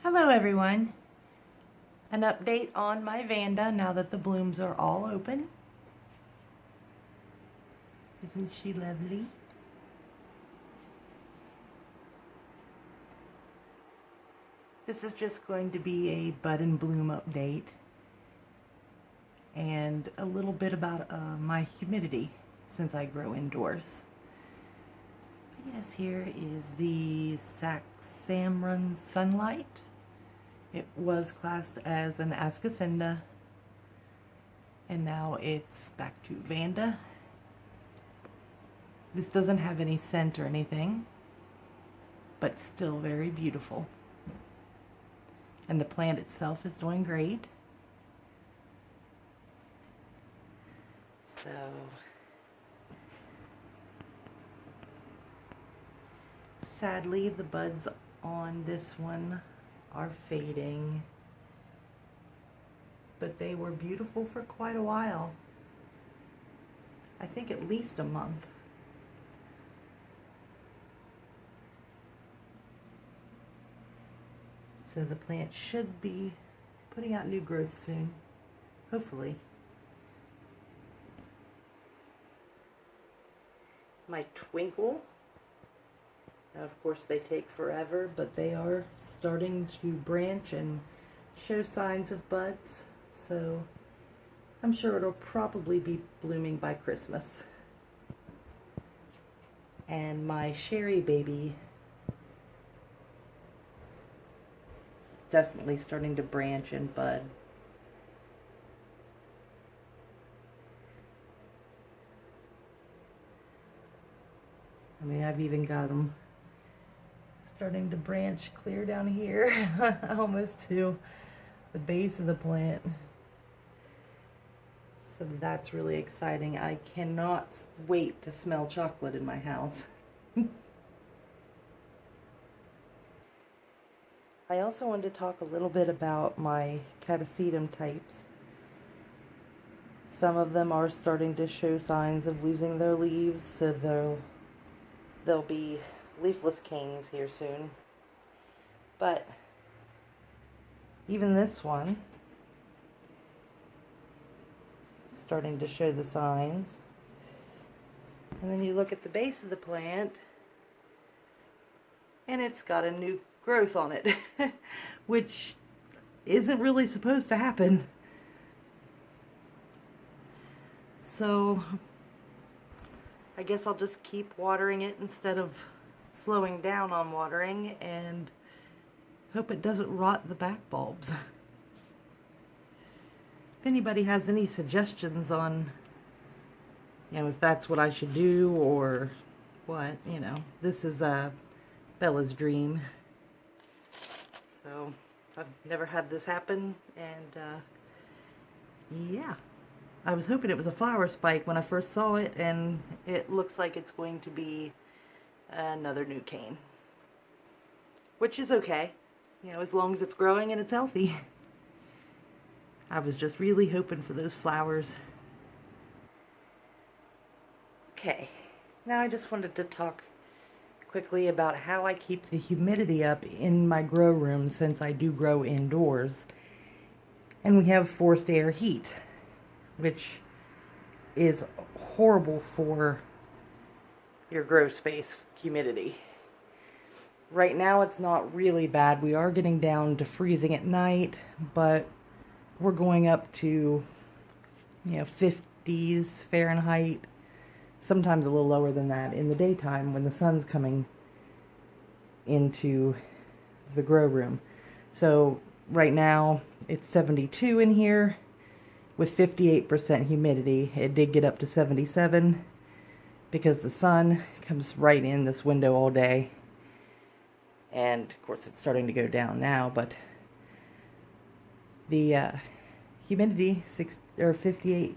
Hello everyone. An update on my Vanda now that the blooms are all open. Isn't she lovely? This is just going to be a bud and bloom update and a little bit about my humidity since I grow indoors. Yes, here is the Saxamrun Sunlight. It was classed as an Ascocenda, and now it's back to Vanda. This doesn't have any scent or anything, but still very beautiful. And the plant itself is doing great. So, sadly, the buds on this one are fading, but they were beautiful for quite a while. I think at least a month. So the plant should be putting out new growth soon, hopefully. My Twinkle, now of course they take forever, but they are starting to branch and show signs of buds, so I'm sure it'll probably be blooming by Christmas. And my Sherry Baby, definitely starting to branch and bud. I mean, I've even got them starting to branch clear down here, almost to the base of the plant. So that's really exciting. I cannot wait to smell chocolate in my house. I also wanted to talk a little bit about my Catasetum types. Some of them are starting to show signs of losing their leaves, so they'll be leafless canes here soon. But even this one is starting to show the signs. And then you look at the base of the plant, and it's got a new growth on it, which isn't really supposed to happen. So I guess I'll just keep watering it instead of slowing down on watering and hope it doesn't rot the back bulbs. If anybody has any suggestions on, if that's what I should do or what, this is Bella's dream. So I've never had this happen, and yeah. I was hoping it was a flower spike when I first saw it, and it looks like it's going to be another new cane. Which is okay, as long as it's growing and it's healthy. I was just really hoping for those flowers. Okay, now I just wanted to talk quickly about how I keep the humidity up in my grow room since I do grow indoors. And we have forced air heat, which is horrible for your grow space humidity. Right now it's not really bad. We are getting down to freezing at night, but we're going up to 50s Fahrenheit, sometimes a little lower than that in the daytime when the sun's coming into the grow room. So right now it's 72 in here with 58% humidity. It did get up to 77 because the sun comes right in this window all day. And of course it's starting to go down now, but the humidity 58%,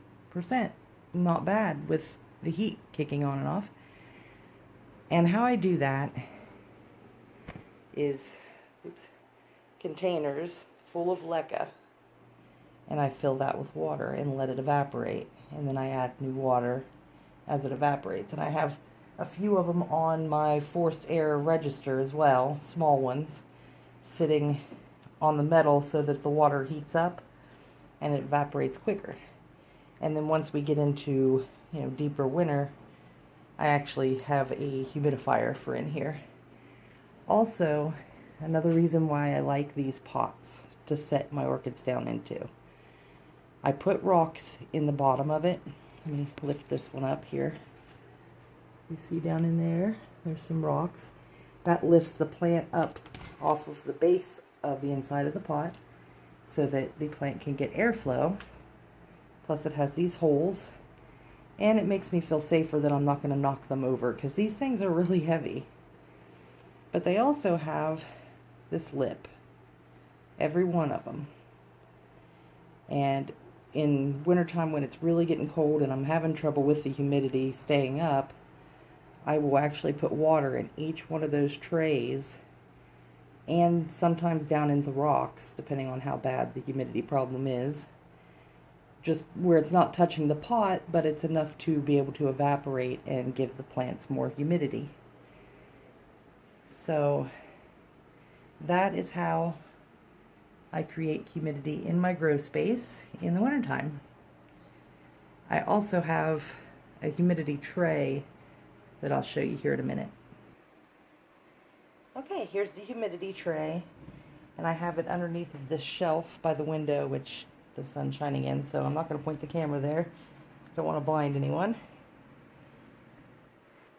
not bad with the heat kicking on and off. And how I do that is containers full of leca, and I fill that with water and let it evaporate, and then I add new water as it evaporates. And I have a few of them on my forced air register as well, small ones, sitting on the metal so that the water heats up and it evaporates quicker. And then once we get into, deeper winter, I actually have a humidifier for in here. Also, another reason why I like these pots to set my orchids down into. I put rocks in the bottom of it. Let me lift this one up here. You see down in there, there's some rocks. That lifts the plant up off of the base of the inside of the pot so that the plant can get airflow. Plus it has these holes, and it makes me feel safer that I'm not going to knock them over, because these things are really heavy. But they also have this lip, every one of them. And in wintertime when it's really getting cold and I'm having trouble with the humidity staying up, I will actually put water in each one of those trays, and sometimes down in the rocks, depending on how bad the humidity problem is. Just where it's not touching the pot, but it's enough to be able to evaporate and give the plants more humidity. So that is how I create humidity in my grow space in the wintertime. I also have a humidity tray that I'll show you here in a minute. Okay, here's the humidity tray, and I have it underneath of this shelf by the window, which the sun's shining in, so I'm not going to point the camera there. Don't want to blind anyone.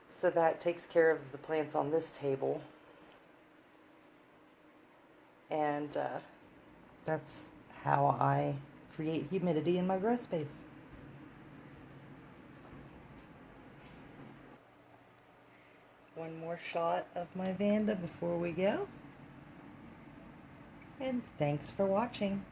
So that takes care of the plants on this table. And that's how I create humidity in my grow space. One more shot of my Vanda before we go. And thanks for watching.